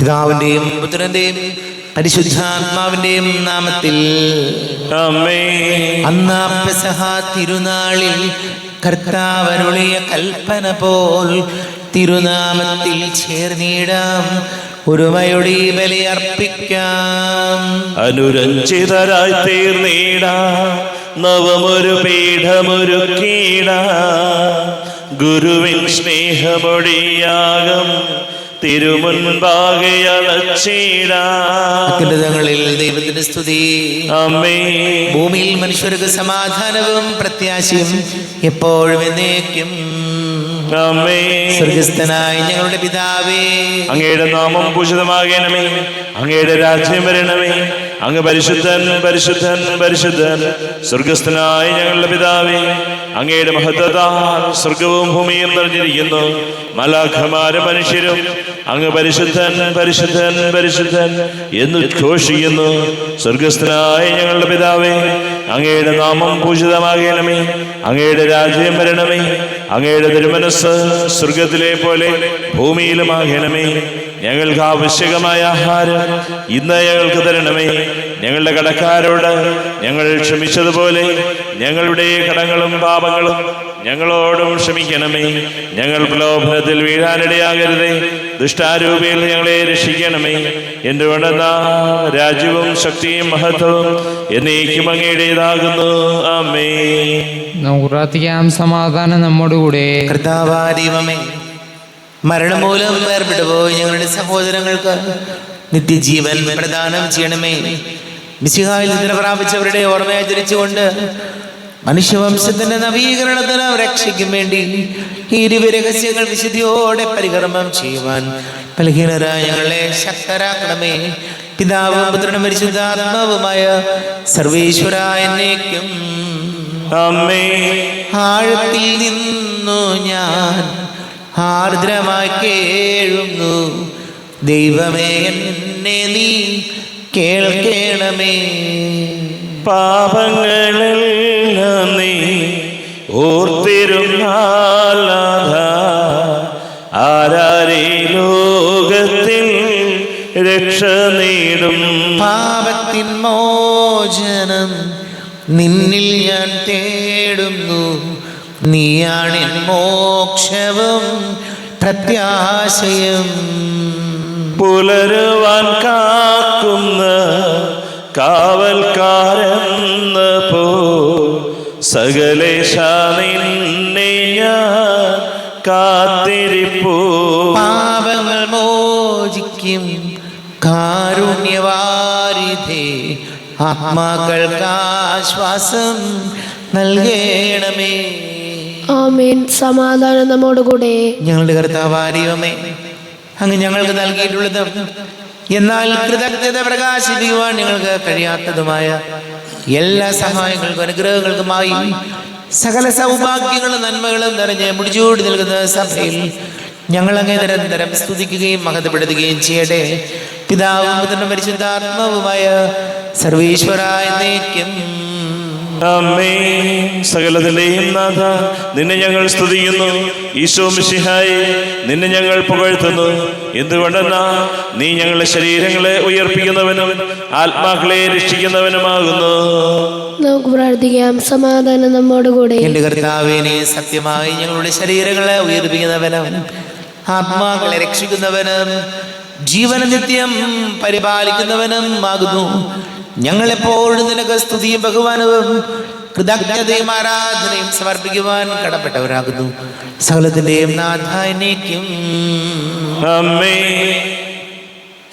പിതാവിന്റെയും പുത്രന്റെയും പരിശുദ്ധാത്മാവിന്റെയും നാമത്തിൽ ആമേൻ. അന്നാ പെസഹ തിരുനാളിൽ കർത്താവ് അരുളിയ കൽപ്പന പോൽ തിരുനാമത്തിൽ ചേർന്നിടാം, ഒരുമയുടെ ബലി അർപ്പിക്കാം. അനുരഞ്ജിതരായി തീർന്നിടാം, നവമൊരു പീഠമൊരുക്കിടാം. ഗുരുവിൻ സ്നേഹമൊഴിയാകം തിരുമുൻപാകെ അണച്ചിടാം. അത്യുന്നതങ്ങളിൽ ദൈവത്തിന്റെ സ്തുതി. ആമേൻ. ഭൂമിയിൽ മനുഷ്യർക്ക് സമാധാനവും പ്രത്യാശയും എപ്പോഴും എന്നേക്കും. ആമേൻ. സ്വർഗസ്ഥനായ ഞങ്ങളുടെ പിതാവേ, അങ്ങയുടെ നാമം പൂജിതമാകണമേ, അങ്ങയുടെ രാജ്യം വരണമേ. അങ്ങ് പരിശുദ്ധൻ പരിശുദ്ധൻ പരിശുദ്ധൻ. സ്വർഗസ്ഥനായ ഞങ്ങളുടെ പിതാവേ, അങ്ങയുടെ മഹത്വത്താൽ സ്വർഗവും ഭൂമിയും നിറഞ്ഞിരിക്കുന്നു. മലാഖമാരും മനുഷ്യരും അങ്ങ് പരിശുദ്ധൻ പരിശുദ്ധൻ പരിശുദ്ധൻ എന്ന് ഘോഷിക്കുന്നു. സ്വർഗസ്ഥനായ ഞങ്ങളുടെ പിതാവേ, അങ്ങയുടെ നാമം പൂജിതമാകണമേ, അങ്ങയുടെ രാജ്യം വരണമേ. അങ്ങയുടെ തിരുമനസ്സ് സ്വർഗത്തിലെ പോലെ ഭൂമിയിലുമാകണമേ. ഞങ്ങൾക്ക് ആവശ്യകമായ ആഹാരം ഇന്ന് ഞങ്ങൾക്ക് തരണമേ. ഞങ്ങളുടെ കടക്കാരോട് ഞങ്ങൾ ക്ഷമിച്ചതുപോലെ ഞങ്ങളുടെ കടങ്ങളും പാപങ്ങളും ഞങ്ങളോടും ക്ഷമിക്കണമേ. ഞങ്ങൾ പ്രലോഭനത്തിൽ വീഴാനിടയാകരുതേ, ദുഷ്ടാരൂപിയിൽ ഞങ്ങളെ രക്ഷിക്കണമേ. എന്തുകൊണ്ടെന്നാ രാജ്യവും ശക്തിയും മഹത്വവും എന്നേക്കും അങ്ങയുടേതാകുന്നു. ആമേൻ. നമുക്ക് പ്രാർത്ഥിക്കാം. സമാധാനം നമ്മോട് കൂടെ. കർത്താവായ ദൈവമേ, മരണം മൂലം വേർപെട്ടുപോയി ഞങ്ങളുടെ സഹോദരങ്ങൾക്ക് നിത്യജീവൻ പ്രദാനം ചെയ്യണമേ. മിശിഹായിൽ നിദ്ര പ്രാപിച്ചവരുടെ ഓർമ്മയാചരിച്ചുകൊണ്ട് മനുഷ്യവംശത്തിന്റെ നവീകരണത്തിന് രക്ഷയ്ക്കും വേണ്ടി ഈ രഹസ്യങ്ങൾ വിശുദ്ധിയോടെ പരികർമ്മം ചെയ്യുവാൻ ബലഹീനരായ ഞങ്ങളെ ശക്തരാക്കണമേ. പിതാവും പുത്രനും പരിശുദ്ധാത്മാവുമായ സർവേശ്വരായ എന്നേക്കും. ആമേൻ. ആഴത്തിൽ നിന്നു ഞാൻ ആർദ്രമായി കേഴുന്നു, ദൈവമേ എന്നെ നീ കേൾക്കണമേ. പാപങ്ങളെല്ലാം നീ ഓർത്തിരുന്നാൽ ആരാരീ ലോകത്തിൽ രക്ഷ നേടും. പാപത്തിൻ മോചനം നിന്നിൽ ഞാൻ തേടുന്നു, നീയാണെൻ മോക്ഷവും പ്രത്യാശയും. പുലരുവാൻ കാക്കുന്ന കാവൽക്കാരെന്ന പോ സകലേശ നിന്നെ ഞാൻ കാത്തിരിപ്പൂ. പാപങ്ങൾ മോചിക്കും കാരുണ്യവാരിധേ, ആത്മാക്കൾക്ക് ആശ്വാസം നൽകണമേ. ആമേൻ. സമാധാനം നമ്മോടുകൂടെ. ഞങ്ങളുടെ കർത്താവാരിയമേ, അങ്ങ് ഞങ്ങൾക്ക് നൽകിയിട്ടുള്ളതും എന്നാൽ കൃതജ്ഞത പ്രകാശിപ്പിക്കുവാൻ ഞങ്ങൾക്ക് കഴിയാത്തതുമായ എല്ലാ സഹായങ്ങൾക്കും അനുഗ്രഹങ്ങൾക്കുമായി സകല സൗഭാഗ്യങ്ങളും നന്മകളും നിറഞ്ഞ് മുടിച്ചൂടി നിൽക്കുന്ന സഭയിൽ ഞങ്ങൾ അങ്ങേ നിരന്തരം സ്തുതിക്കുകയും മഹത്വപ്പെടുത്തുകയും ചെയ്യട്ടെ. പിതാവും പുത്രനും പരിശുദ്ധാത്മാവുമായ സർവേശ്വരായ എന്നേക്കും. ആമേൻ. സകലത്തിന്റെയും നാഥ, നിന്നെ ഞങ്ങൾ സ്തുതിക്കുന്നു. ഈശോ മിശിഹായേ, നിന്നെ ഞങ്ങൾ പുകഴ്ത്തുന്നു. എന്തുകൊണ്ടെന്നാ നീ ഞങ്ങളുടെ ശരീരങ്ങളെ ഉയർപ്പിക്കുന്നവനും ആത്മാക്കളെ രക്ഷിക്കുന്നവനുമാകുന്നു. നമുക്ക് പ്രാർത്ഥിക്കാം. സമാധാനം നമ്മോടുകൂടെ. എന്റെ കർത്താവേ, നീ സത്യമായി ഞങ്ങളുടെ ശരീരങ്ങളെ ഉയർപ്പിക്കുന്നവനും ആത്മാക്കളെ രക്ഷിക്കുന്നവനും ജീവന നിത്യം പരിപാലിക്കുന്നവനും ആകുന്നു. ഞങ്ങളെപ്പോഴും നിനക്ക് സ്തുതിയും ബഹുമാനവും കൃതജ്ഞതയും ആരാധനയും സമർപ്പിക്കുവാൻ കടപ്പെട്ടവരാകുന്നു. സകലത്തിന്റെയും നാഥ എന്നേക്കും. ആമേൻ.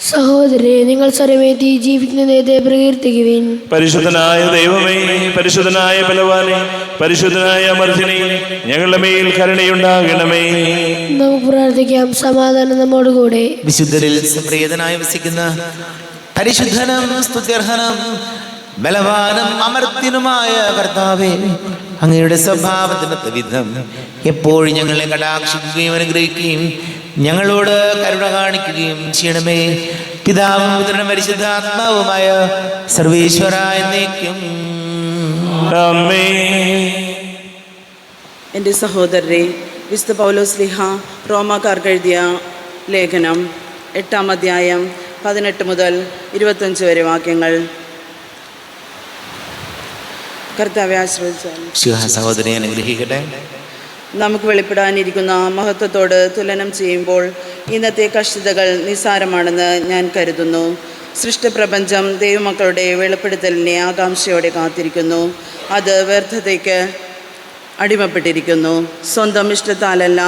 സഹോദരരെ, നിങ്ങൾ സ്വരമേറ്റി ജീവിക്കുന്ന ദൈവത്തെ പ്രകീർത്തിക്കുവിൻ. പരിശുദ്ധനായ ദൈവമേ, പരിശുദ്ധനായ ബലവാനേ, പരിശുദ്ധനായ അമർത്തിനെ, ഞങ്ങളുടെ മേൽ കരുണയുണ്ടാകണമേ. നമുക്ക് പ്രാർത്ഥിക്കാം. സമാധാനം നമ്മോടുകൂടെ. വിശുദ്ധരിൽ സംപ്രീതനായി വസിക്കുന്ന പരിശുദ്ധനും സ്തുത്യർഹനും ബലവാനും അമർത്യനുമായ കർത്താവേ, അങ്ങയുടെ സ്വഭാവത്തിനൊത്ത വിധം എപ്പോഴും ഞങ്ങളെ കടാക്ഷിക്കുകയും അനുഗ്രഹിക്കുകയും ഞങ്ങളോട് കരുണ കാണിക്കുകയും ചെയ്യണമേ. പിതാവും പുത്രനും പരിശുദ്ധാത്മാവുമായ സർവേശ്വരായ എന്നേക്കും. ആമേൻ. എൻ്റെ സഹോദരരെ, വിശുദ്ധ പൗലോസ് ശ്ലീഹ റോമാക്കാർക്ക് എഴുതിയ ലേഖനം 8-ാം അധ്യായം 18 മുതൽ 25 വരെ വാക്യങ്ങൾ. കർത്താവെ ആശ്രയിച്ചാൽ സഹോദരിയെ അനുഗ്രഹിക്കട്ടെ. നമുക്ക് വെളിപ്പെടാനിരിക്കുന്ന മഹത്വത്തോട് തുലനം ചെയ്യുമ്പോൾ ഇന്നത്തെ കഷ്ടതകൾ നിസ്സാരമാണെന്ന് ഞാൻ കരുതുന്നു. സൃഷ്ടപ്രപഞ്ചം ദൈവമക്കളുടെ വെളിപ്പെടുത്തലിനെ ആകാംക്ഷയോടെ കാത്തിരിക്കുന്നു. അത് വ്യർത്ഥതയ്ക്ക് അടിമപ്പെട്ടിരിക്കുന്നു. സ്വന്തം ഇഷ്ടത്താലല്ല,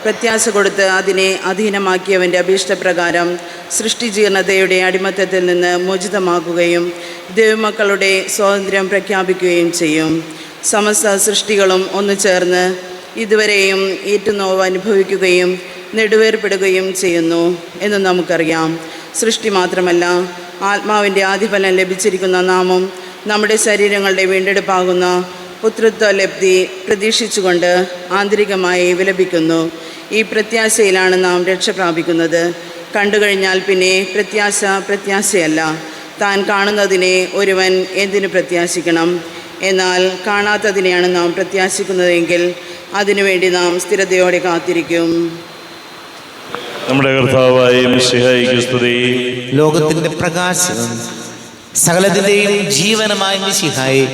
പ്രത്യാശ കൊടുത്ത് അതിനെ അധീനമാക്കിയവൻ്റെ അഭീഷ്ടപ്രകാരം സൃഷ്ടിജീർണതയുടെ അടിമത്തത്തിൽ നിന്ന് മോചിതമാക്കുകയും ദൈവമക്കളുടെ സ്വാതന്ത്ര്യം പ്രഖ്യാപിക്കുകയും ചെയ്യും. സമസ്ത സൃഷ്ടികളും ഒന്നു ചേർന്ന് ഇതുവരെയും ഏറ്റുനോവ് അനുഭവിക്കുകയും നെടുവേർപ്പെടുകയും ചെയ്യുന്നു എന്ന് നമുക്കറിയാം. സൃഷ്ടി മാത്രമല്ല, ആത്മാവിൻ്റെ ആധിപത്യം ലഭിച്ചിരിക്കുന്ന നാമും നമ്മുടെ ശരീരങ്ങളുടെ വീണ്ടെടുപ്പാകുന്ന പുത്രത്വ ലബ്ധി പ്രതീക്ഷിച്ചുകൊണ്ട് ആന്തരികമായി വിലപിക്കുന്നു. ഈ പ്രത്യാശയിലാണ് നാം രക്ഷ പ്രാപിക്കുന്നത്. കണ്ടുകഴിഞ്ഞാൽ പിന്നെ പ്രത്യാശയല്ല. താൻ കാണുന്നതിനെ ഒരുവൻ എന്തിനു പ്രത്യാശിക്കണം? എന്നാൽ കാണാത്തതിനെയാണ് നാം പ്രത്യാശിക്കുന്നതെങ്കിൽ അതിനുവേണ്ടി നാം സ്ഥിരതയോടെ കാത്തിരിക്കും. നമ്മുടെ കർത്താവായ മിശിഹായിക്ക് സ്തുതി. ലോകത്തിന്റെ പ്രകാശവും സകലത്തിന്റെയും ജീവനമായ മിശിഹായെ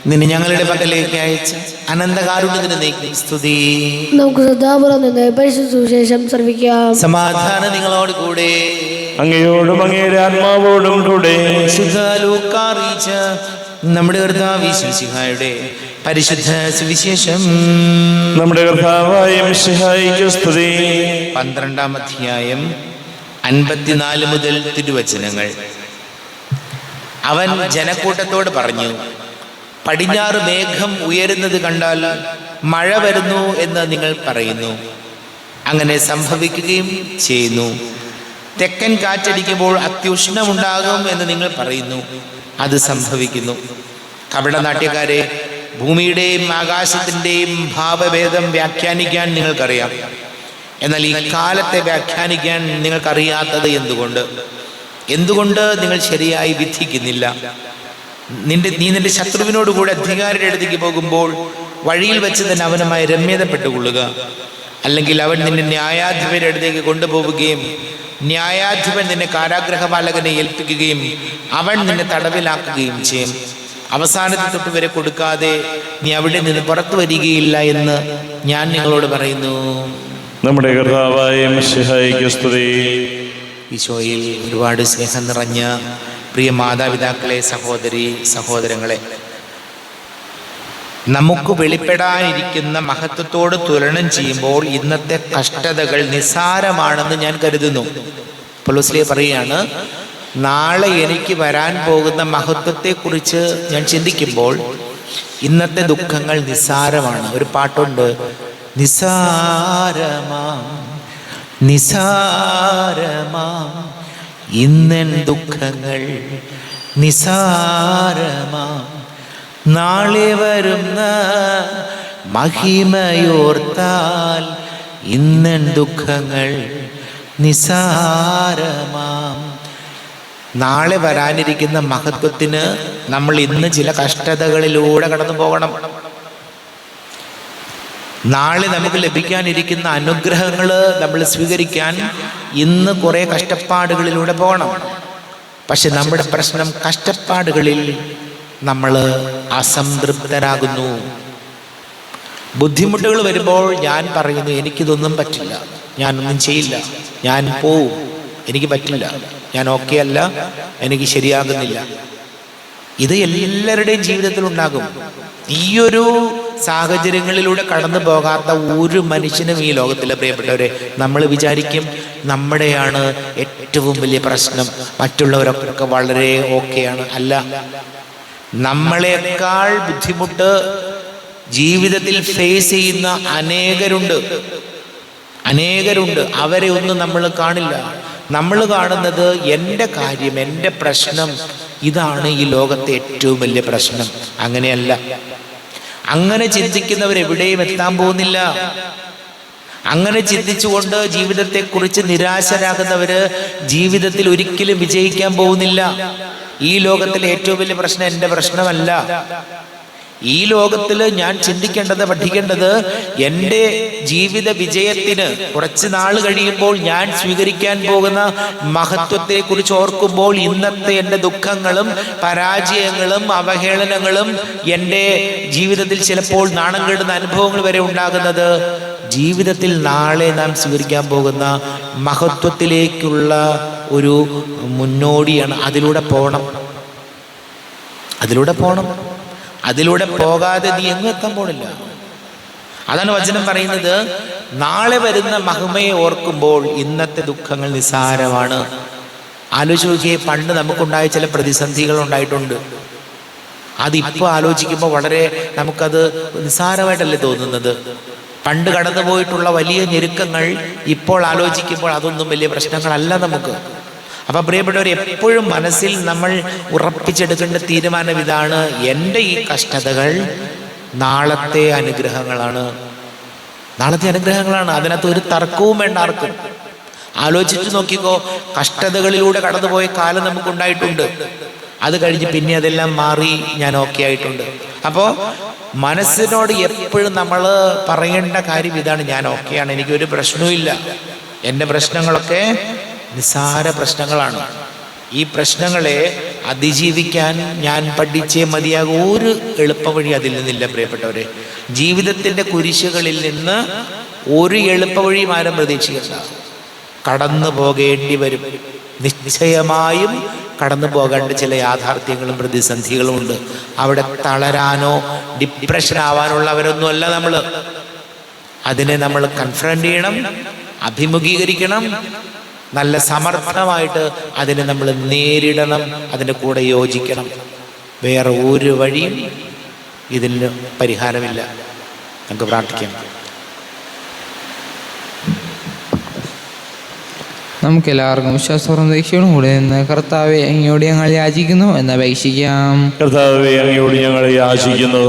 നിന്നെ ഞങ്ങളുടെ പക്കലേക്ക് അയച്ച് അനന്തകാരുണ്യത്തിന് നീക്കി സ്തുതി. നമുക്ക് ശ്രദ്ധാപൂർവം നിന്ന് പരിശുദ്ധ സുവിശേഷം ശ്രവിക്കാം. സമാധാനം നിങ്ങളോട് കൂടെ. അങ്ങയോടും അങ്ങയുടെ ആത്മാവോടും കൂടെ. ശുദ്ധ ലൂക്കാ അറിയിച്ച നമ്മുടെ കർത്താവ് മിശിഹായുടെ പരിശുദ്ധ സുവിശേഷം. നമ്മുടെ കർത്താവായ മിശിഹായിക്ക് സ്തുതി. 12-ാം അധ്യായം 54 മുതൽ തിരുവചനങ്ങൾ. അവൻ ജനക്കൂട്ടത്തോട് പറഞ്ഞു, പടിഞ്ഞാറ് മേഘം ഉയരുന്നത് കണ്ടാൽ മഴ വരുന്നു എന്ന് നിങ്ങൾ പറയുന്നു. അങ്ങനെ സംഭവിക്കുകയും ചെയ്യുന്നു. തെക്കൻ കാറ്റടിക്കുമ്പോൾ അത്യുഷ്ണമുണ്ടാകും എന്ന് നിങ്ങൾ പറയുന്നു. അത് സംഭവിക്കുന്നു. കപടനാട്യക്കാരെ, ഭൂമിയുടെയും ആകാശത്തിൻ്റെയും ഭാവഭേദം വ്യാഖ്യാനിക്കാൻ നിങ്ങൾക്കറിയാം. എന്നാൽ ഈ കാലത്തെ വ്യാഖ്യാനിക്കാൻ നിങ്ങൾക്കറിയാത്തത് എന്തുകൊണ്ട് നിങ്ങൾ ശരിയായി വിധിക്കുന്നില്ല? നീ നിന്റെ ശത്രുവിനോട് കൂടെ അധികാരിയുടെ അടുത്തേക്ക് പോകുമ്പോൾ വഴിയിൽ വെച്ച് തന്നെ അവനുമായി രമ്യതപ്പെട്ടുകൊള്ളുക. അല്ലെങ്കിൽ അവൻ നിന്നെ ന്യായാധിപന്റെ അടുത്തേക്ക് കൊണ്ടുപോവുകയും ന്യായാധിപൻ നിന്നെ കാരാഗ്രഹപാലകനെ ഏൽപ്പിക്കുകയും അവൻ നിന്നെ തടവിലാക്കുകയും ചെയ്യും. അവസാനത്തെ തൊട്ട് വരെ കൊടുക്കാതെ നീ അവിടെ നിന്ന് പുറത്തു വരികയില്ല എന്ന് ഞാൻ നിങ്ങളോട് പറയുന്നു. നമ്മുടെ കർത്താവായ മിശിഹായിക്ക് സ്തുതി. ഈശോയിൽ ഒരുപാട് സ്നേഹം നിറഞ്ഞ പ്രിയ മാതാപിതാക്കളെ, സഹോദരങ്ങളെ, നമുക്ക് വെളിപ്പെടാനിരിക്കുന്ന മഹത്വത്തോട് തുലനം ചെയ്യുമ്പോൾ ഇന്നത്തെ കഷ്ടതകൾ നിസ്സാരമാണെന്ന് ഞാൻ കരുതുന്നു. പൗലോസ് പറയുകയാണ്, നാളെ എനിക്ക് വരാൻ പോകുന്ന മഹത്വത്തെക്കുറിച്ച് ഞാൻ ചിന്തിക്കുമ്പോൾ ഇന്നത്തെ ദുഃഖങ്ങൾ നിസ്സാരമാണ്. ഒരു പാട്ടുണ്ട്, നിസാരമാ ഇന്നൻ ദുഃഖങ്ങൾ നിസാരമാ, നാളെ വരുന്ന മഹിമയോർത്താൽ ഇന്നൻ ദുഃഖങ്ങൾ നിസാരമാം. നാളെ വരാനിരിക്കുന്ന മഹത്വത്തിന് നമ്മൾ ഇന്ന് ചില കഷ്ടതകളിലൂടെ കടന്നു പോകണം. നാളെ നമുക്ക് ലഭിക്കാനിരിക്കുന്ന അനുഗ്രഹങ്ങൾ നമ്മൾ സ്വീകരിക്കാൻ ഇന്ന് കുറേ കഷ്ടപ്പാടുകളിലൂടെ പോകണം. പക്ഷെ നമ്മുടെ പ്രശ്നം, കഷ്ടപ്പാടുകളിൽ നമ്മൾ അസംതൃപ്തരാകുന്നു. ബുദ്ധിമുട്ടുകൾ വരുമ്പോൾ ഞാൻ പറയുന്നു, എനിക്കിതൊന്നും പറ്റില്ല, ഞാനൊന്നും ചെയ്യില്ല, ഞാൻ പോവും, എനിക്ക് പറ്റില്ല, ഞാൻ ഓക്കെ അല്ല, എനിക്ക് ശരിയാകുന്നില്ല. ഇത് എല്ലാവരുടെയും ജീവിതത്തിൽ ഉണ്ടാകും. ഈയൊരു സാഹചര്യങ്ങളിലൂടെ കടന്നു പോകാത്ത ഒരു മനുഷ്യനും ഈ ലോകത്തിലെ, പ്രിയപ്പെട്ടവരെ, നമ്മൾ വിചാരിക്കും നമ്മുടെയാണ് ഏറ്റവും വലിയ പ്രശ്നം, മറ്റുള്ളവരൊക്കെ വളരെ ഓക്കെയാണ്. അല്ല, നമ്മളെക്കാൾ ബുദ്ധിമുട്ട് ജീവിതത്തിൽ ഫേസ് ചെയ്യുന്ന അനേകരുണ്ട്. അവരെ ഒന്നും നമ്മൾ കാണില്ല. നമ്മൾ കാണുന്നത് എൻ്റെ കാര്യം, എൻ്റെ പ്രശ്നം, ഇതാണ് ഈ ലോകത്തെ ഏറ്റവും വലിയ പ്രശ്നം. അങ്ങനെയല്ല. അങ്ങനെ ചിന്തിക്കുന്നവരെവിടെയും എത്താൻ പോകുന്നില്ല. അങ്ങനെ ചിന്തിച്ചുകൊണ്ട് ജീവിതത്തെക്കുറിച്ച് നിരാശരാകുന്നവര് ജീവിതത്തിൽ ഒരിക്കലും വിജയിക്കാൻ പോകുന്നില്ല. ഈ ലോകത്തിലെ ഏറ്റവും വലിയ പ്രശ്നം എൻ്റെ പ്രശ്നമല്ല, ഈ ലോകത്തിൽ ഞാൻ ചിന്തിക്കേണ്ടത്, പഠിക്കേണ്ടത് എൻ്റെ ജീവിത വിജയത്തിന് കുറച്ച് നാൾ കഴിയുമ്പോൾ ഞാൻ സ്വീകരിക്കാൻ പോകുന്ന മഹത്വത്തെ കുറിച്ച് ഓർക്കുമ്പോൾ ഇന്നത്തെ എൻ്റെ ദുഃഖങ്ങളും പരാജയങ്ങളും അവഹേളനങ്ങളും എൻ്റെ ജീവിതത്തിൽ ചിലപ്പോൾ നാണം കെടുന്ന അനുഭവങ്ങൾ വരെ ഉണ്ടാകുന്നത് ജീവിതത്തിൽ നാളെ നാം സ്വീകരിക്കാൻ പോകുന്ന മഹത്വത്തിലേക്കുള്ള ഒരു മുന്നോടിയാണ്. അതിലൂടെ പോകണം. അതിലൂടെ പോകാതെ നീ എങ്ങും എത്താൻ പോണില്ല. അതാണ് വചനം പറയുന്നത്, നാളെ വരുന്ന മഹിമയെ ഓർക്കുമ്പോൾ ഇന്നത്തെ ദുഃഖങ്ങൾ നിസ്സാരമാണ്. ആലോചിച്ച് നോക്കിയേ, പണ്ട് നമുക്കുണ്ടായ ചില പ്രതിസന്ധികൾ ഉണ്ടായിട്ടുണ്ട്. അതിപ്പോൾ ആലോചിക്കുമ്പോൾ വളരെ നമുക്കത് നിസ്സാരമായിട്ടല്ലേ തോന്നുന്നത്. പണ്ട് കടന്നുപോയിട്ടുള്ള വലിയ ഞെരുക്കങ്ങൾ ഇപ്പോൾ ആലോചിക്കുമ്പോൾ അതൊന്നും വലിയ പ്രശ്നങ്ങളല്ല നമുക്ക്. അപ്പം പ്രിയപ്പെട്ടവർ, എപ്പോഴും മനസ്സിൽ നമ്മൾ ഉറപ്പിച്ചെടുക്കേണ്ട തീരുമാനം ഇതാണ്: എൻ്റെ ഈ കഷ്ടതകൾ നാളത്തെ അനുഗ്രഹങ്ങളാണ്. അതിനകത്ത് ഒരു തർക്കവും വേണ്ട ആർക്കും. ആലോചിച്ച് നോക്കിക്കോ, കഷ്ടതകളിലൂടെ കടന്നുപോയ കാലം നമുക്കുണ്ടായിട്ടുണ്ട്. അത് കഴിഞ്ഞ് പിന്നെ അതെല്ലാം മാറി ഞാൻ ഓക്കെ ആയിട്ടുണ്ട്. അപ്പോൾ മനസ്സിനോട് എപ്പോഴും നമ്മൾ പറയേണ്ട കാര്യം ഇതാണ്: ഞാൻ ഓക്കെയാണ്, എനിക്കൊരു പ്രശ്നവുമില്ല. എൻ്റെ പ്രശ്നങ്ങളൊക്കെ നിസ്സാര പ്രശ്നങ്ങളാണ്. ഈ പ്രശ്നങ്ങളെ അതിജീവിക്കാൻ ഞാൻ പഠിച്ചേ മതിയാകും. ഒരു എളുപ്പവഴി അതിൽ നിന്നില്ല പ്രിയപ്പെട്ടവരെ. ജീവിതത്തിൻ്റെ കുരിശുകളിൽ നിന്ന് ഒരു എളുപ്പവഴിയും ആരും പ്രതീക്ഷിക്കണ്ട. കടന്നു പോകേണ്ടി വരും. നിശ്ചയമായും കടന്നു പോകേണ്ട ചില യാഥാർത്ഥ്യങ്ങളും പ്രതിസന്ധികളും ഉണ്ട്. അവിടെ തളരാനോ ഡിപ്രഷൻ ആവാനുള്ളവരൊന്നുമല്ല നമ്മൾ. അതിനെ നമ്മൾ കൺഫ്രണ്ട് ചെയ്യണം, അഭിമുഖീകരിക്കണം, നല്ല സമർത്ഥമായിട്ട് അതിനെ നമ്മൾ നേരിടണം, അതിൻ്റെ കൂടെ യോജിക്കണം. വേറെ ഒരു വഴിയും ഇതിന് പരിഹാരമില്ല. നമുക്ക് പ്രാർത്ഥിക്കാം. നമുക്കെല്ലാവർക്കും വിശ്വാസവും ദീക്ഷയോടും കൂടെ നിന്ന് കർത്താവെ അങ്ങയോട് ഞങ്ങൾ യാചിക്കുന്നു എന്ന് അപേക്ഷിക്കാം. കർത്താവെ അങ്ങയോട് ഞങ്ങൾ യാചിക്കുന്നു.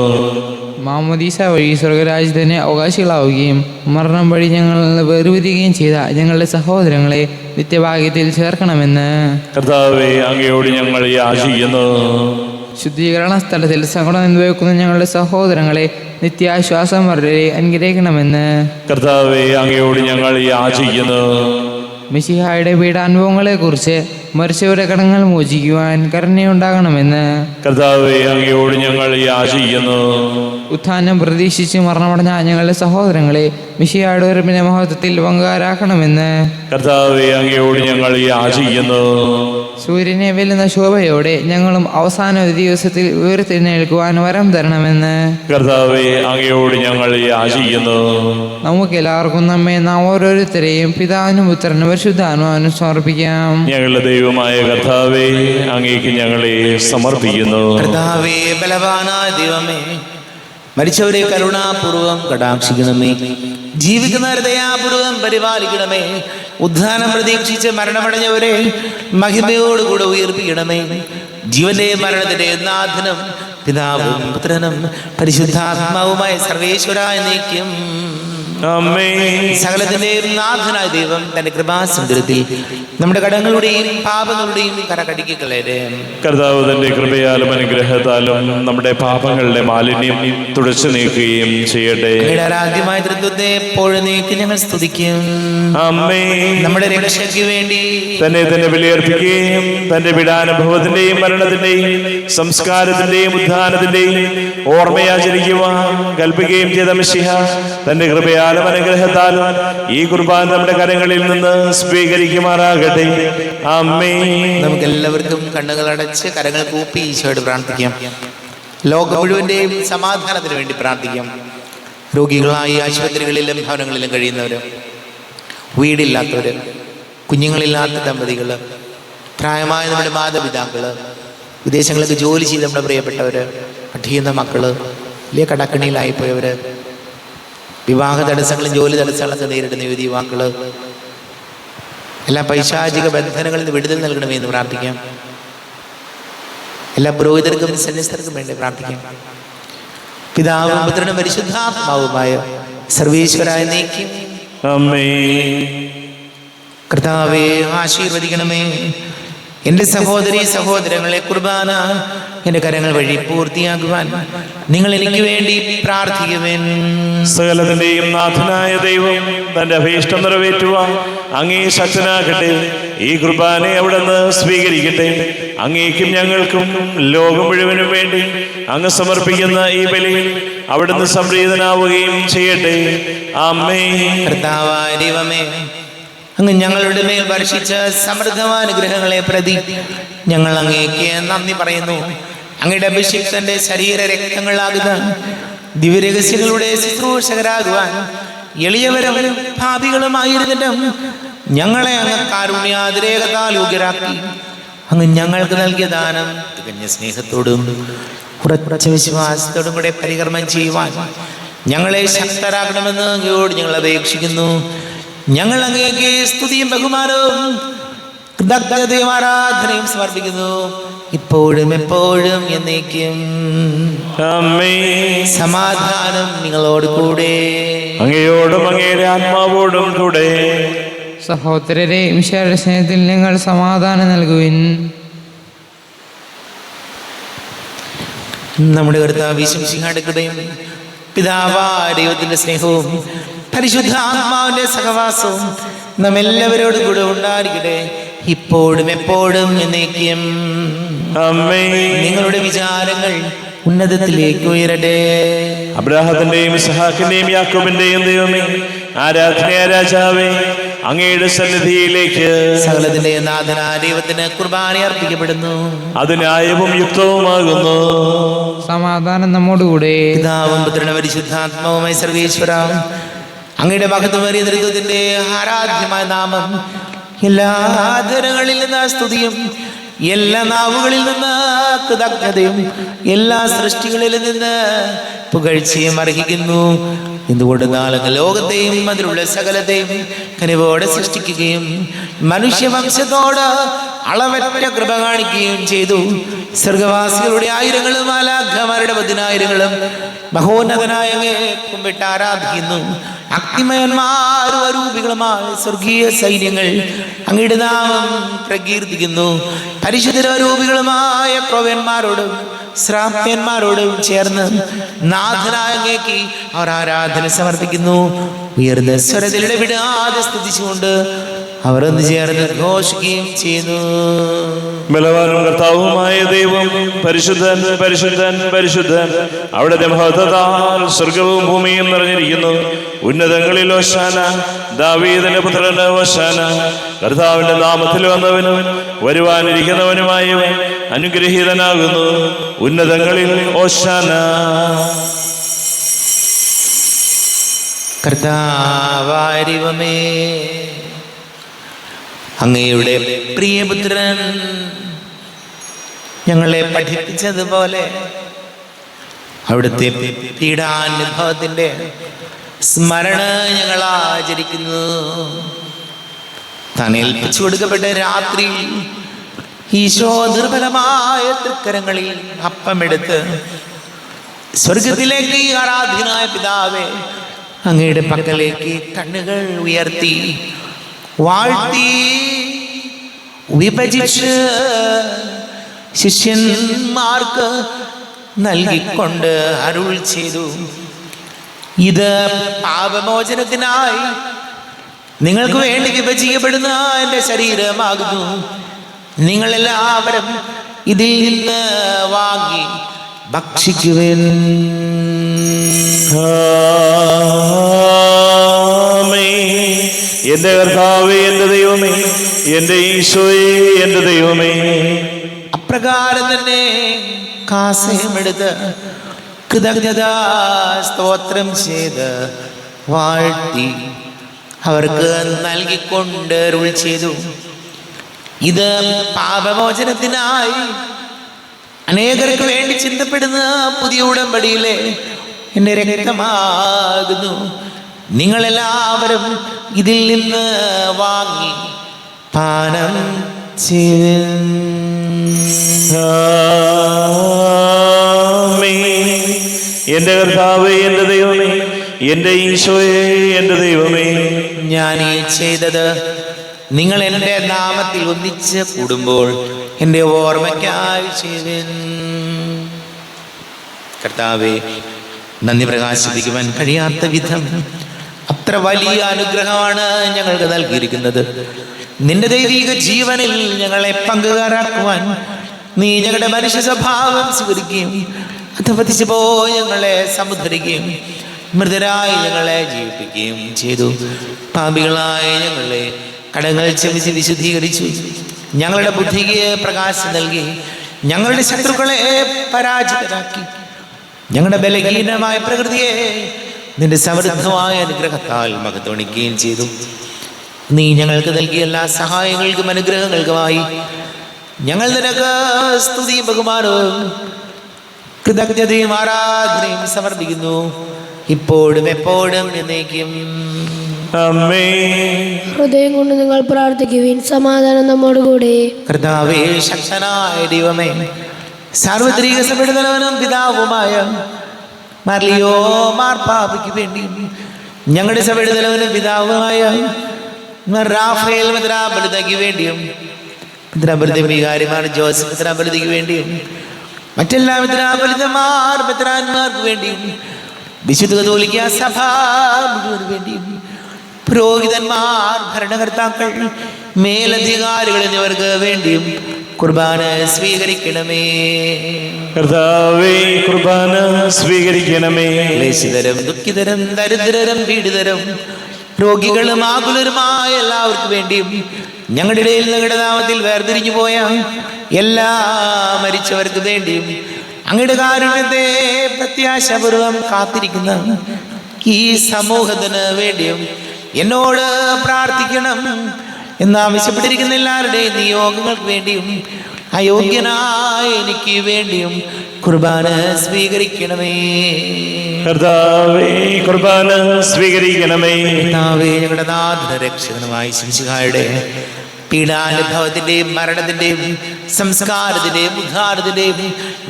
മാമോദീസ വഴി സ്വർഗരാജ്യത്തിന് അവകാശികളാവുകയും മരണം വഴി ഞങ്ങൾ വേർപിരിയുകയും ചെയ്ത ഞങ്ങളുടെ സഹോദരങ്ങളെ നിത്യഭാഗ്യത്തിൽ ചേർക്കണമെന്ന് കർത്താവെ അങ്ങയോട് ഞങ്ങൾ യാചിക്കുന്നു. ശുദ്ധീകരണ സ്ഥലത്തിൽ സങ്കടം അനുഭവിക്കുന്ന ഞങ്ങളുടെ സഹോദരങ്ങളെ നിത്യാശ്വാസം വരെ അനുഗ്രഹിക്കണമെന്ന് കർത്താവെ അങ്ങയോട് ഞങ്ങൾ യാചിക്കുന്നു. മിശിഹായുടെ പീഡാനുഭവങ്ങളെ കുറിച്ച് മരിച്ചവരുടെ കടങ്ങൾ മോചിക്കുവാൻ കരുണയുണ്ടാകണമെന്ന് കർത്താവെ അങ്ങയോട് ഞങ്ങൾ യാചിക്കുന്നു. ഉത്ഥാനം പ്രതീക്ഷിച്ച് മരണമടഞ്ഞ ഞങ്ങളുടെ സഹോദരങ്ങളെ മിശിഹായുടെ ഉറപ്പിന്റെ മഹത്വത്തിൽ പങ്കാരാക്കണമെന്ന് കർത്താവെ അങ്ങയോട് ഞങ്ങൾ യാചിക്കുന്നു. സൂര്യനെ വെല്ലുന്ന ശോഭയോടെ ഞങ്ങളും അവസാന ഒരു ദിവസത്തിൽ ഉയർത്തെഴുന്നേൽക്കുവാൻ വരം തരണമെന്ന് കർത്താവെ അങ്ങയോട് ഞങ്ങൾ യാചിക്കുന്നു. നമുക്കെല്ലാവർക്കും നാം ഓരോരുത്തരെയും പിതാവിനും പുത്രനും പരിശുദ്ധാത്മാവിനും സമർപ്പിക്കാം. ഞങ്ങളുടെ ദൈവമായ കർത്താവെ അങ്ങേക്ക് ഞങ്ങളെ സമർപ്പിക്കുന്നു. കർത്താവേ, ബലവാനായ ദൈവമേ, മരിച്ചവരെ കരുണാപൂർവം കടാക്ഷിക്കണമേ. ജീവിക്കുന്നവരെ ദയാപൂർവം പരിപാലിക്കണമേ. ഉദ്ധാനം പ്രതീക്ഷിച്ച് മരണമടഞ്ഞവരെ മഹിമയോടുകൂടെ ഉയർപ്പിക്കണമേ. ജീവന്റെ മരണത്തിന്റെ നാഥനും പിതാവും പുത്രനും പരിശുദ്ധാത്മാവുമായ സർവേശ്വരായ നീക്കും സകലത്തിന്റെയും നാഥനായ ദൈവം തന്റെ കൃപാസമുദ്രത്തിൽ നമ്മുടെ കടങ്ങളുടെയും പാപങ്ങളുടെയും കരകടിക്കളരെ കർത്താവ് തന്റെ കൃപയാലും അനുഗ്രഹത്താലും നമ്മുടെ പാപങ്ങളുടെ മാലിന്യം തുടച്ചു നീക്കുകയും ചെയ്യട്ടെ. ആരാധ്യമായ തൃത്വത്തെ എപ്പോഴും നീക്കി ഞങ്ങൾ സ്തുതിക്കും. നമ്മുടെ രക്ഷയ്ക്ക് വേണ്ടി തന്നെ ബലിയർപ്പിക്കുകയും തന്റെ പീഡാനുഭവത്തിന്റെയും മരണത്തിന്റെയും സംസ്കാരത്തിന്റെയും ഉദ്ധാനത്തിന്റെയും ഓർമ്മയാചരിക്കുവാൻ കൽപ്പിക്കുകയും ചെയ്ത മിശിഹ തന്റെ കൃപയാലും അനുഗ്രഹത്താലും ഈ കുർബാന നമ്മുടെ കരങ്ങളിൽ നിന്ന് സ്വീകരിക്കുമാറാകട്ടെ. ആമേൻ. നമുക്ക് എല്ലാവർക്കും കണ്ണുകൾ അടച്ച് കരങ്ങൾ കൂപ്പി ഈശോയോട് പ്രാർത്ഥിക്കാം. ലോകം മുഴുവന്റെയും സമാധാനത്തിന് വേണ്ടി പ്രാർത്ഥിക്കാം. രോഗികളായി ആശുപത്രികളിലും ഭവനങ്ങളിലും കഴിയുന്നവര്, വീടില്ലാത്തവര്, കുഞ്ഞുങ്ങളില്ലാത്ത ദമ്പതികള്, പ്രായമായ നമ്മുടെ മാതാപിതാക്കള്, വിദേശങ്ങളിലേക്ക് ജോലി ചെയ്ത് നമ്മുടെ പ്രിയപ്പെട്ടവര്, പഠിക്കുന്ന മക്കള്, വലിയ കടക്കണിയിലായിപ്പോയവര്, വിവാഹ തടസ്സങ്ങളും ജോലി തടസ്സങ്ങളൊക്കെ നേരിടുന്ന യുവാക്കള്, എല്ലാ പൈശാചിക ബന്ധനങ്ങളിൽ നിന്ന് വിടുതൽ നൽകണമേ എന്ന് പ്രാർത്ഥിക്കാം. എല്ലാ പുരോഹിതർക്കും സന്യസ്തർക്കും വേണ്ടി പ്രാർത്ഥിക്കാം. പിതാവും പുത്രനും പരിശുദ്ധാത്മാവുമായ സർവേശ്വരായ നീക്കും. ആമേൻ. കർത്താവേ, ആശീർവദിക്കണമേ. എൻ്റെ സഹോദരി സഹോദരങ്ങളെ, കുർബാന എൻ്റെ കരങ്ങൾ വഴി പൂർത്തിയാക്കുവാൻ നിങ്ങൾ എനിക്ക് വേണ്ടി പ്രാർത്ഥിക്കുവേൻ. സകലത്തിന്റെയും നാഥനായ ദൈവം തന്റെ അഭീഷ്ടം നിറവേറ്റുവാൻ അങ്ങേ ശക്തനാകട്ടെ. ഈ കുർബാനയെ അവിടുന്ന് സ്വീകരിക്കട്ടെ. അങ്ങേക്കും ഞങ്ങൾക്കും ലോകം മുഴുവനും വേണ്ടി അങ്ങ് സമർപ്പിക്കുന്ന ഈ ബലിയിൽ അവിടുന്ന് സംപ്രീതനാവുകയും ചെയ്യട്ടെ. ആമേൻ. കർത്താവായ ദൈവമേ, അങ്ങ് ഞങ്ങളുടെ മേൽ വർഷിച്ച സമൃദ്ധമാനുഗ്രഹങ്ങളെ പ്രതി ഞങ്ങൾ അങ്ങേക്ക് നന്ദി പറയുന്നു. അങ്ങയുടെ അഭിഷിക്തന്റെ ശരീര രക്തങ്ങളാകുന്ന ദിവ്യരഹസ്യങ്ങളുടെ ശുശ്രൂഷകരാകുവാൻ എളിയവരും ഭാവികളുമായിരുന്നിട്ടും ഞങ്ങളെ അങ്ങ് കാരുണ്യാതിരേകത്താൽ യോഗ്യരാക്കി. അങ്ങ് ഞങ്ങൾക്ക് നൽകിയ ദാനം തികഞ്ഞ സ്നേഹത്തോടും ഉറച്ച വിശ്വാസത്തോടും കൂടെ പരികർമ്മം ചെയ്യുവാൻ ഞങ്ങളെ ശക്തരാക്കണമെന്ന് അങ്ങയോട് ഞങ്ങൾ അപേക്ഷിക്കുന്നു. ഞങ്ങൾ അങ്ങേക്ക് സ്തുതിയും ബഹുമാനവും കൃതജ്ഞതയും ആരാധനയും സമർപ്പിക്കുന്നു, ഇപ്പോഴും എപ്പോഴും എന്നേക്കും. ആമേൻ. സമാധാനം നിങ്ങളോട് കൂടെ. അങ്ങയോടും അങ്ങയുടെ ആത്മാവോടും കൂടെ. സഹോദരരെ, മിശിഹായുടെ സ്നേഹത്തിൽ നിങ്ങൾ സമാധാനം നൽകുവിൻ. നമ്മുടെ കർത്താവ് യേശുമിശിഹായുടെ കൃപയും പിതാവായ ദൈവത്തിന്റെ സ്നേഹവും പരിശുദ്ധ ആത്മാവിന്റെ സഹവാസവും നമ്മെല്ലാവരോടും കൂടെ ഉണ്ടായിരിക്കട്ടെ, ഇപ്പോഴും എപ്പോഴും എന്നേക്കും. ആമേൻ. നിങ്ങളുടെ വിചാരങ്ങൾ ഉന്നതത്തിലേക്ക് ഉയരട്ടെ. അബ്രാഹത്തിന്റെയും ഇസ്ഹാക്കിന്റെയും യാക്കോബിന്റെയും ദൈവമേ, ആരാധനയായ രാജാവേ, അങ്ങയുടെ സന്നിധിയിലേക്ക് സകലത്തിന്റെ നാഥനായ ദൈവത്തിന് കുർബാന അർപ്പിക്കപ്പെടുന്നു. അത് ന്യായവും യുക്തവുമാകുന്നു. സമാധാനം നമ്മോടുകൂടെ. പിതാവും പുത്രനും പരിശുദ്ധാത്മാവുമായി സർവേശ്വര, അങ്ങയുടെ മഹത്വമേറിയ നേതൃത്വത്തിന്റെ ആരാധ്യമായ നാമം എല്ലാ ആദരങ്ങളിൽ നിന്ന് സ്തുതിയും എല്ലാ നാവുകളിൽ നിന്ന് കൃതജ്ഞതയും എല്ലാ സൃഷ്ടികളിൽ നിന്ന് പുകഴ്ചയും അർഹിക്കുന്നു. എന്തുകൊണ്ട് നാളെ ലോകത്തെയും അതിലുള്ള സകലത്തെയും കനിവോടെ സൃഷ്ടിക്കുകയും മനുഷ്യവംശത്തോട് അളവറ്റ കൃപ കാണിക്കുകയും ചെയ്തു. സ്വർഗവാസികളുടെ ആയിരങ്ങളും മാലാഖമാരുടെ 10,000ങ്ങളും മഹോന്നതനായ കുമ്പിട്ട് ആരാധിക്കുന്നു. അഗ്നിമയന്മാരും അരൂപികളുമായ സ്വർഗീയ സൈന്യങ്ങൾ അങ്ങയുടെ നാമം പ്രകീർത്തിക്കുന്നു. പരിശുദ്ധരൂപികളുമായ ക്രൗവ്യന്മാരോടും ശ്രാപ്യന്മാരോടും ചേർന്ന് നാഥനായ അങ്ങേക്ക് അവർ ആരാധന സമർപ്പിക്കുന്നു. ഉയർന്ന സ്വരത്തിൽ ഇടപെടാതെ സ്തുതിച്ചുകൊണ്ട് അവർ ഒന്ന് ചേർന്ന് ഘോഷിക്കുകയും ചെയ്യുന്നു. ബലവാനും കർത്താവുമായ ദൈവം പരിശുദ്ധൻ പരിശുദ്ധൻ പരിശുദ്ധൻ. അവിടുത്തെ മഹത്വത്താൽ സ്വർഗവും ഭൂമിയും നിറഞ്ഞിരിക്കുന്നു. ഉന്നതങ്ങളിൽ ഹോശാന, ദാവീദിന്റെ പുത്രന് ഹോശാന. കർത്താവിന്റെ നാമത്തിൽ വന്നവനും വരുവാനിരിക്കുന്നവനുമായവൻ അനുഗ്രഹീതനാകുന്നു. ഉന്നതങ്ങളിൽ ഹോശാന. കർത്താവായ ദൈവമേ, അങ്ങയുടെ പ്രിയപുത്രൻ ഞങ്ങളെ പഠിപ്പിച്ചതുപോലെ അവിടുത്തെ പീഡാനുഭവത്തിന്റെ സ്മരണ ഞങ്ങൾ ആചരിക്കുന്നു. താൻ ഏൽപ്പിച്ചു കൊടുക്കപ്പെട്ട രാത്രി ഈശോ ദുർബലമായ തൃക്കരങ്ങളിൽ അപ്പമെടുത്ത് സ്വർഗത്തിലേക്ക് ആരാധ്യനായ പിതാവേ, അങ്ങയുടെ പക്കലേക്ക് കണ്ണുകൾ ഉയർത്തി വാഴ്ത്തി വിഭജിച്ച് ശിഷ്യന്മാർക്ക് നൽകിക്കൊണ്ട് അരുൾ ചെയ്തു, ഇത് പാപമോചനത്തിനായി നിങ്ങൾക്ക് വേണ്ടി വിഭജിക്കപ്പെടുന്ന എൻ്റെ ശരീരമാകുന്നു. നിങ്ങളെല്ലാവരും ഇതിൽ നിന്ന് വാങ്ങി ഭക്ഷിക്കുവിൻ. എന്റെ കർത്താവേ, എന്റെ ദൈവമേ, എന്റെ ഈശോയെ, എന്റെ ദൈവമേ. അപ്രകാരം തന്നെ കാസയമെടുത്ത് കൃതജ്ഞതാ സ്തോത്രം ചെയ്ത് വാഴ്ത്തി അവർക്ക് നൽകിക്കൊണ്ട് അരുൾ ചെയ്തു, ഇത് പാപമോചനത്തിനായി അനേകർക്ക് വേണ്ടി ചിന്തപ്പെടുന്ന പുതിയ ഉടമ്പടിയിലെ എൻ്റെ രക്തമാകുന്നു. നിങ്ങളെല്ലാവരും ഇതിൽ നിന്ന് വാങ്ങി പാനം ചെയ്യുവിൻ. എന്റെ കർത്താവേ, എന്റെ ദൈവമേ, എന്റെ ഈശോയെ, എന്റെ ദൈവമേ. ഞാൻ ഈ ചെയ്തത് നിങ്ങൾ എൻ്റെ നാമത്തിൽ ഒന്നിച്ച് കൂടുമ്പോൾ എൻ്റെ ഓർമ്മയ്ക്കായി ചെയ്യുവിൻ. കർത്താവേ, നന്ദി പ്രകാശിപ്പിക്കുവാൻ കഴിയാത്ത വിധം അത്ര വലിയ അനുഗ്രഹമാണ് ഞങ്ങൾക്ക് നൽകിയിരിക്കുന്നത്. നിന്റെ ദൈവിക ജീവനിൽ ഞങ്ങളെ പങ്കുകാരാക്കുവാൻ നീ ഞങ്ങളുടെ മനുഷ്യ സ്വഭാവം സ്വീകരിക്കുകയും അധപതിച്ചു പോയി ഞങ്ങളെ സമുദ്ധരിക്കുകയും മൃതരായി ഞങ്ങളെ ജീവിപ്പിക്കുകയും ചെയ്തു. പാപികളായ ഞങ്ങളെ കടങ്ങൾ ക്ഷമിച്ച് വിശുദ്ധീകരിച്ചു. ഞങ്ങളുടെ ബുദ്ധിക്ക് പ്രകാശം നൽകി ഞങ്ങളുടെ ശത്രുക്കളെ പരാജിതരാക്കി. ഞങ്ങളുടെ ബലഹീനമായ പ്രകൃതിയെ നിന്റെ സമൃദ്ധമായ അനുഗ്രഹത്താൽ മഹത്വണിക്കുകയും ചെയ്തു. നീ ഞങ്ങൾക്ക് നൽകിയ എല്ലാ സഹായങ്ങൾക്കും അനുഗ്രഹങ്ങൾക്കുമായി ഞങ്ങൾ നിനക്ക് സ്തുതിയും ബഹുമാനവും കൃതജ്ഞതയും ആരാധനയും സമർപ്പിക്കുന്നു, ഇപ്പോഴും എപ്പോഴും എന്നേക്കും. ഹൃദയം കൊണ്ട് നിങ്ങൾ പ്രാർത്ഥിക്കുവിൻ. സമാധാനം നമ്മോടുകൂടെ. കർത്താവേ, ശക്തനായ ദൈവമേ, സാർവത്രിക സഭയുടെ തലവനും പിതാവുമായ മാർലിയോ മാർപ്പാപ്പയ്ക്ക് വേണ്ടിയും ഞങ്ങളുടെ സഭയുടെ തലവനും പിതാവുമായ റാഫേൽ മെത്രാപ്പൊലീത്തയ്ക്ക് വേണ്ടിയും മെത്രാപ്പൊലീത്ത വികാരിമാർ ജോസഫ് മെത്രാപ്പൊലീത്തയ്ക്ക് വേണ്ടിയും മറ്റെല്ലാ മെത്രാന്മാർക്ക് വേണ്ടിയും വിശുദ്ധ കത്തോലിക്ക സഭ മുഴുവന് വേണ്ടിയും പുരോഹിതന്മാർ, ഭരണകർത്താക്കൾ, മേലധികാരികൾ എന്നിവർക്ക് വേണ്ടിയും കുർബാന സ്വീകരിക്കണമേ. കർത്താവേ, കുർബാന സ്വീകരിക്കണമേ. ക്ലേശിതരും ദുഃഖിതരും ദരിദ്രരും പീഡിതരും രോഗികളും ആകുലരുമായ എല്ലാവർക്കും വേണ്ടിയും ഞങ്ങളുടെ ഇടയിൽ ഞങ്ങളുടെ നാമത്തിൽ വേർതിരിഞ്ഞു പോയ എല്ലാ മരിച്ചവർക്ക് വേണ്ടിയും അങ്ങയുടെ കാരുണ്യത്തെ പ്രത്യാശപൂർവം കാത്തിരിക്കുന്ന ഈ സമൂഹത്തിന് വേണ്ടിയും എന്നോട് പ്രാർത്ഥിക്കണം എന്നാവശ്യപ്പെട്ടിരിക്കുന്ന എല്ലാവരുടെയും നിയോഗങ്ങൾക്ക് വേണ്ടിയും അയോഗ്യനായ എനിക്ക് വേണ്ടിയും കുർബാന സ്വീകരിക്കണമേ. കർത്താവേ, കുർബാന സ്വീകരിക്കണമേ. കർത്താവേ, ഞങ്ങളുടെ നാഥ രക്ഷകനുമായി ശിശുഹായുടെ പീഡാനുഭവത്തിന്റെയും മരണത്തിന്റെയും സംസ്കാരത്തിന്റെയും ഉദ്ധാരത്തിന്റെയും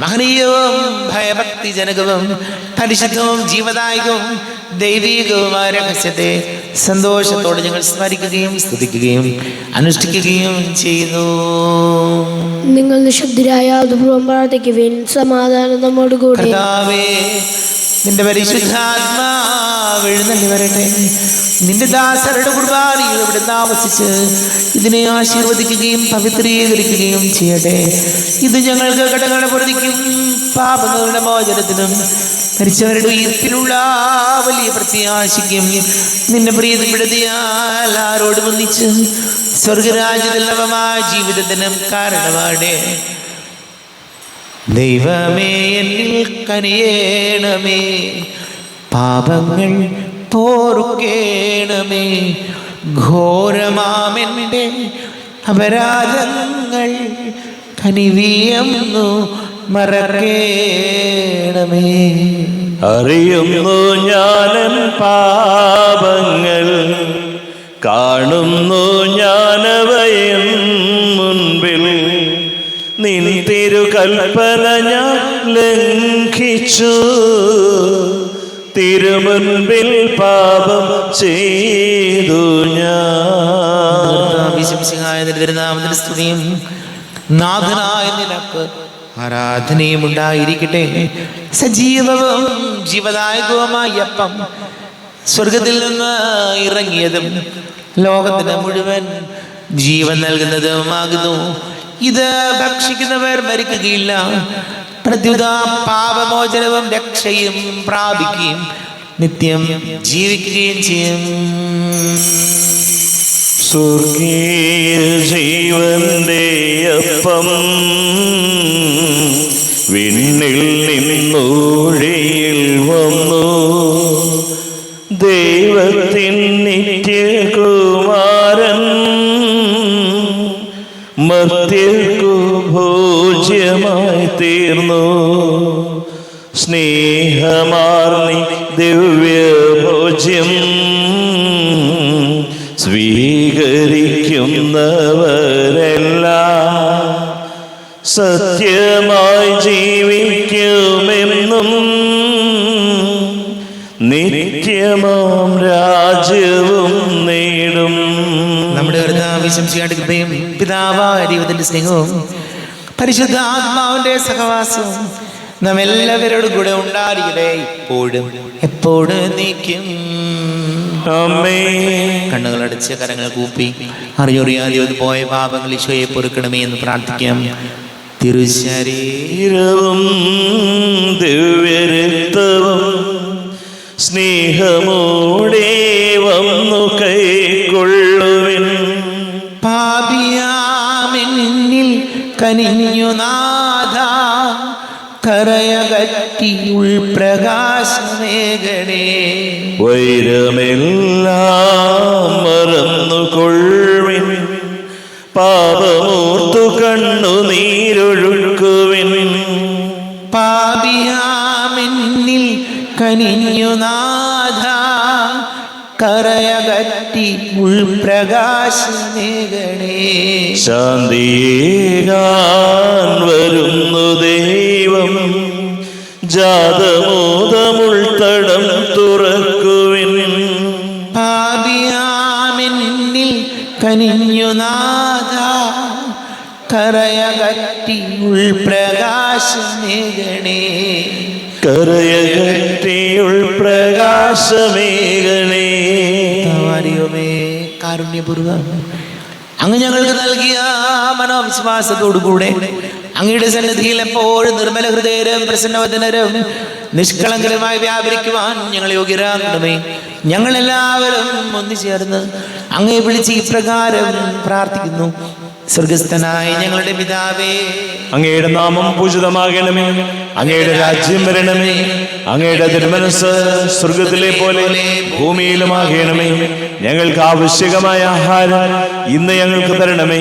മഹനീയവും ഭയഭക്തിജനകവും പരിശുദ്ധവും ജീവദായകവും ദൈവീകവുമായ രഹസ്യത്തെ സന്തോഷത്തോടെ ഞങ്ങൾ സ്മരിക്കുകയും സ്തുതിക്കുകയും അനുഷ്ഠിക്കുകയും ചെയ്യുന്നു. നിങ്ങൾ നിശബ്ദരായ അതുപൂർവം പ്രാർത്ഥിക്കുവിൻ. സമാധാനം നമ്മോടുകൂടെ. കർത്താവേ, നിന്റെ പരിശുദ്ധാത്മാവ് എഴുന്നള്ളി വരട്ടെ. നിന്റെ ദാസരുടെ കുർബാനയിൽ ഇവിടെ താമസിച്ച് ഇതിനെ ആശീർവദിക്കുകയും പവിത്രീകരിക്കുകയും ചെയ്യട്ടെ. ഇത് ഞങ്ങൾക്ക് കടങ്ങളുടെ പൊറുതിക്കും പാപങ്ങളുടെ മോചനത്തിനും മരിച്ചവരുടെ ഉയർപ്പിലുള്ള വലിയ പ്രത്യാശയ്ക്കും നിന്നെ പ്രീതിപ്പെടുത്തിയാൽ ആരോടും ഒന്നിച്ച് സ്വർഗരാജ്യത്തിൽ നവമായ ജീവിതത്തിനും കാരണമാടേ. ദൈവമേ, എന്നിൽ കനിയേണമേ, പാപങ്ങൾ പോറുക്കേണമേ, ഘോരമാമെൻ്റെ അപരാധങ്ങൾ കനിവിയെന്നു മറക്കേണമേ. അറിയുന്നു ഞാനൻ പാപങ്ങൾ, കാണുന്നു ഞാനവയൻ മുൻപിൽ. നിൻ തിരുകൽപ്പന ഞാൻ ലംഘിച്ചു, തിരുമുൻപിൽ പാപം ചെയ്തു ഞാൻ. തിരുനാമത്തിന്റെ സ്തുതിയും നാഥനായ നിനക്ക് ആരാധനയും ഉണ്ടായിരിക്കട്ടെ. സജീവവും ജീവദായകവുമായ അപ്പം സ്വർഗത്തിൽ നിന്ന് ഇറങ്ങിയതും ലോകത്തിന് മുഴുവൻ ജീവൻ നൽകുന്നതുമാകുന്നു. ഇത് ഭക്ഷിക്കുന്നവർ മരിക്കുകയില്ല, പ്രത്യുത പാപമോചനവും രക്ഷയും പ്രാപിക്കുകയും നിത്യം ജീവിക്കുകയും ചെയ്യും. സ്വർഗീയ ജീവന്റെ അപ്പം വിണ്ണിൽ നിന്നൂഴിയിൽ വന്നു, ദൈവത്തിൻ നിത്യകുമാരൻ മർത്യർക്കു ഭോജ്യമായി തീർന്നു. സ്നേഹമാർന്നി ദിവ്യഭോജ്യം സ്വീകരിക്കുന്നവരെല്ലാം സത്യമായി ജീവിക്കുമെന്നും നിത്യമാം രാജ്യവും നേടും. നമ്മുടെ കർത്താവിശംസിയായിട്ട് കൃപയും പിതാവായ ദൈവത്തിന്റെ സ്നേഹവും പരിശുദ്ധ ആത്മാവിന്റെ സഹവാസവും നാം എല്ലാവരോടും കൂടെ ഉണ്ടായിരിക്കട്ടെ ഇപ്പോഴും എപ്പോഴും നീക്കും. കണ്ണുകളടച്ച് കരങ്ങൾ കൂപ്പി അറിയൊറിയാതെ പോയ പാപങ്ങൾ ഈശോയെ പൊറുക്കണമേ എന്ന് പ്രാർത്ഥിക്കാം. തിരുശരീരവും ദിവ്യരക്തവും സ്നേഹമോടെ വന്നു കൈക്കൊള്ളുവിൻ. പാപിയാമെന്നിൽ കനിഞ്ഞു നാഥ കരയകറ്റി ഉൾപ്രകാശമേഘടേ. വൈരമെല്ലാം മറന്നുകൊള്ളുവിൻ, പാപമോർത്തു കണ്ണുനീരൊഴുക്കുവിൻ. പാപിയാമെന്നിൽ കനിഞ്ഞു നാഥ കരയകറ്റി ഉൾപ്രകാശമേഘടേ. ശാന്തിയേകാൻ വരുന്നു ദൈവം, ജാതമോദമുൾത്തടം തുറക്കുവിൻ. പാപിയാമെന്നിൽ കനിഞ്ഞു നാഥ കരയകറ്റി ഉൾപ്രകാശമേഘടേ. കരയകറ്റിയുൾ പ്രകാശമേഘനേ. കാരുണ്യപൂർവ്വം അങ്ങ് ഞങ്ങൾക്ക് നൽകിയ മനോവിശ്വാസത്തോടുകൂടെ അങ്ങയുടെ സന്നിധിയിൽ എപ്പോഴും നിർമ്മല ഹൃദയരും പ്രസന്നവദനരും നിഷ്കളങ്കരമായി വ്യാപരിക്കുവാൻ ഞങ്ങൾ യോഗ്യരാകണമേ. ഞങ്ങളെല്ലാവരും ഒന്നുചേർന്ന് അങ്ങയെ വിളിച്ച് ഇപ്രകാരം പ്രാർത്ഥിക്കുന്നു. സ്വർഗസ്ഥനായ ഞങ്ങളുടെ പിതാവേ, അങ്ങയുടെ നാമം പൂജിതമാകണമേ, അങ്ങയുടെ രാജ്യം വരണമേ, അങ്ങയുടെ തിരുമനസ് സ്വർഗത്തിലെ പോലെ ഭൂമിയിലുമാകണമേ. ഞങ്ങൾക്ക് ആവശ്യകമായ ആഹാരം ഇന്ന് ഞങ്ങൾക്ക് തരണമേ.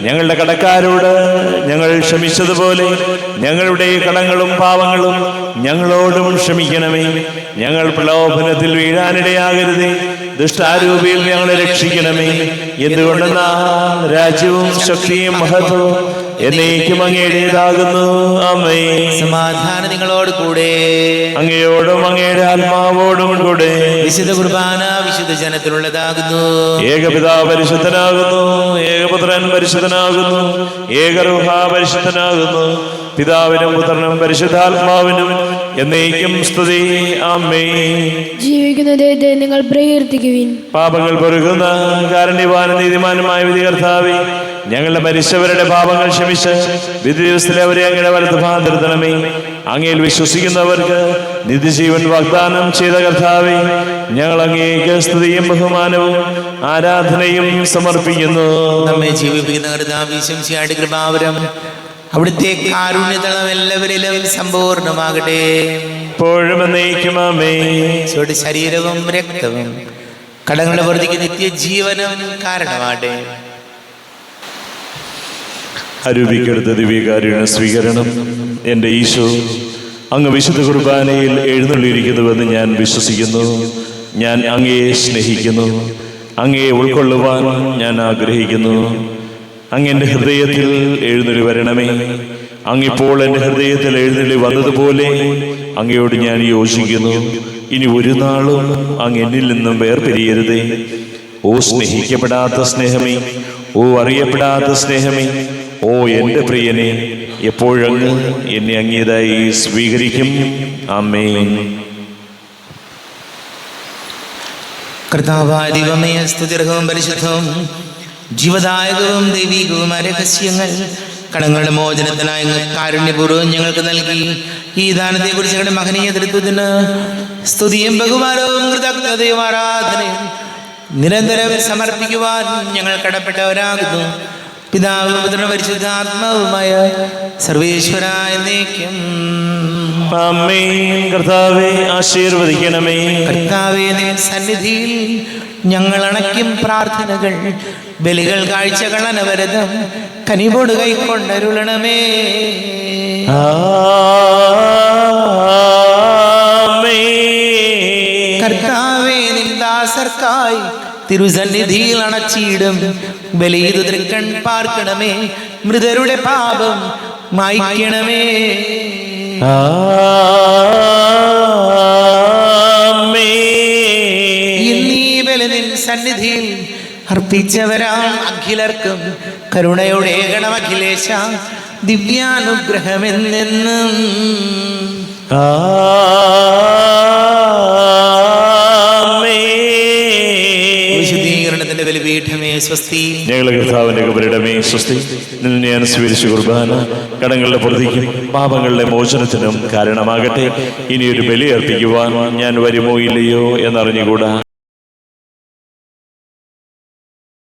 ഞങ്ങളുടെ കടക്കാരോട് ഞങ്ങൾ ക്ഷമിച്ചതുപോലെ ഞങ്ങളുടെ കടങ്ങളും പാവങ്ങളും ഞങ്ങളോടും ക്ഷമിക്കണമേ. ഞങ്ങൾ പ്രലോഭനത്തിൽ വീഴാനിടയാകരുതേ, ദുഷ്ടാരൂപിയിൽ ഞങ്ങളെ രക്ഷിക്കണമേ. എന്തുകൊണ്ടെന്നാൽ രാജ്യവും ശക്തിയും മഹത്വവും എന്നേക്കും അങ്ങയുടേതാകുന്നു. ആമേൻ. സമാധാനം നിങ്ങളോട് കൂടെ, അങ്ങയോടും അങ്ങയുടെ ആത്മാവോടും കൂടെ. വിശുദ്ധ കുർബാന വിശുദ്ധ ജനത്തിലുള്ളതാകുന്നു. ഏകപിതാവ് പരിശുദ്ധനാകുന്നു, ഏകപുത്രൻ പരിശുദ്ധനാകുന്നു, ഏകരൂഹ പരിശുദ്ധനാകുന്നു. പിതാവിനും പുത്രനും പരിശുദ്ധാത്മാവിനും എന്നേക്കും സ്തുതി. ആമേൻ. ജീവിക്കുന്ന ദൈവത്തെ നിങ്ങൾ പ്രകീർത്തിക്കുവിൻ. പാപങ്ങൾ പൊറുക്കുന്ന കാരുണ്യവാനും നീതിമാനുമായ വിധികർത്താവേ, ഞങ്ങളുടെ മരിച്ചവരുടെ പാപങ്ങൾ ക്ഷമിച്ച് വിധി ദിവസത്തിലെ അവരെ അങ്ങയുടെ വലത്തുഭാഗം നിർത്തണമേ. അങ്ങയിൽ വിശ്വസിക്കുന്നവർക്ക് നിത്യജീവൻ വാഗ്ദാനം ചെയ്ത കർത്താവേ, ഞങ്ങൾ അങ്ങേക്ക് സ്തുതിയും ബഹുമാനവും ആരാധനയും സമർപ്പിക്കുന്നു. നമ്മെ ജീവിപ്പിക്കുന്ന കർത്താവിശംസിയായിട്ട് കൃപാവരം അവിടുത്തെ കാരുണ്യതളം എല്ലാവരിലും സമ്പൂർണ്ണമാകട്ടെ. ഇപ്പോഴും എന്നേക്കും ആമേൻ. ശരീരവും രക്തവും കടങ്ങളുടെ വർദ്ധിക്ക് നിത്യജീവനം കാരണമാട്ടെ. അരൂപിക്കെടുത്ത ദിവ്യകാരുണ്യ സ്വീകരണം. എൻ്റെ ഈശോ, അങ്ങ് വിശുദ്ധ കുർബാനയിൽ എഴുന്നള്ളിയിരിക്കുന്നുവെന്ന് ഞാൻ വിശ്വസിക്കുന്നു. ഞാൻ അങ്ങയെ സ്നേഹിക്കുന്നു. അങ്ങയെ ഉൾക്കൊള്ളുവാൻ ഞാൻ ആഗ്രഹിക്കുന്നു. അങ്ങ് എൻ്റെ ഹൃദയത്തിൽ എഴുന്നള്ളി വരണമേ. അങ്ങിപ്പോൾ എൻ്റെ ഹൃദയത്തിൽ എഴുന്നള്ളി വന്നതുപോലെ അങ്ങയോട് ഞാൻ യോജിക്കുന്നു. ഇനി ഒരു നാളും അങ്ങ് എന്നിൽ നിന്നും വേർപിരിയരുതേ. ഓ സ്നേഹിക്കപ്പെടാത്ത സ്നേഹമേ, ഓ അറിയപ്പെടാത്ത സ്നേഹമേ, ഓ എൻ്റെ പ്രിയനെ, എപ്പോഴങ്ങ് എന്നെ അങ്ങേതായി സ്വീകരിക്കും. ആമേൻ. കർത്താവായ ദൈവമേ, സ്തുതിർഹവും പരിശുദ്ധവും ജീവദായകവും ദൈവികവുമായ രഹസ്യങ്ങൾ കടങ്ങളുടെ മോചനത്തിനായി കാരുണ്യപൂർവ്വം ഞങ്ങൾക്ക് നൽകി ഈ ദാനത്തെ കുറിച്ച് ഞങ്ങളുടെ മഹനീയ തൃത്വത്തിന് സ്തുതിയും ബഹുമാനവും കൃതജ്ഞതയും ആരാധനയും നിരന്തരം സമർപ്പിക്കുവാൻ ഞങ്ങൾ കടപ്പെട്ടവരാകുന്നു. പിതാവും പുത്രനും പരിശുദ്ധാത്മാവുമായ സർവേശ്വരായ എന്നേക്കും ആമേൻ. കർത്താവേ, ആശീർവദിക്കണമേ. കർത്താവേ, നിൻ സന്നിധിയിൽ ഞങ്ങൾ അണയ്ക്കും പ്രാർത്ഥനകൾ, ബലികൾ, കാഴ്ചകൾ അനവരതം കനിവോട് കൈക്കൊണ്ടരുളണമേ. കർത്താവേ, നിൻ ദാസർക്കായി തിരുസന്നിധിയിൽ അണച്ചിടും ബലിയിതു തൃക്കൺ പാർക്കണമേ. മൃതരുടെ പാപം മായ്ക്കണമേ. ഇന്നീ ബലി നിൻ സന്നിധിയിൽ അർപ്പിച്ചവരാം അഖിലർക്കും കരുണയുടെ ഗണമഖിലേശ ദിവ്യാനുഗ്രഹമെന്നെന്നും. വിശുദ്ധീകരണത്തിന്റെ ബലിപീഠമേ സ്വസ്തി. ഞങ്ങളെ കർത്താവിന്റെ കബറിടമേ സ്വസ്തി. നിന്നെ ഞാൻ സ്വീകരിച്ച കുർബാന കടങ്ങളുടെ പ്രതിക്കും പാപങ്ങളുടെ മോചനത്തിനും കാരണമാകട്ടെ. ഇനിയൊരു ബലി അർപ്പിക്കുവാൻ ഞാൻ വരുമോ ഇല്ലയോ എന്നറിഞ്ഞുകൂടാ.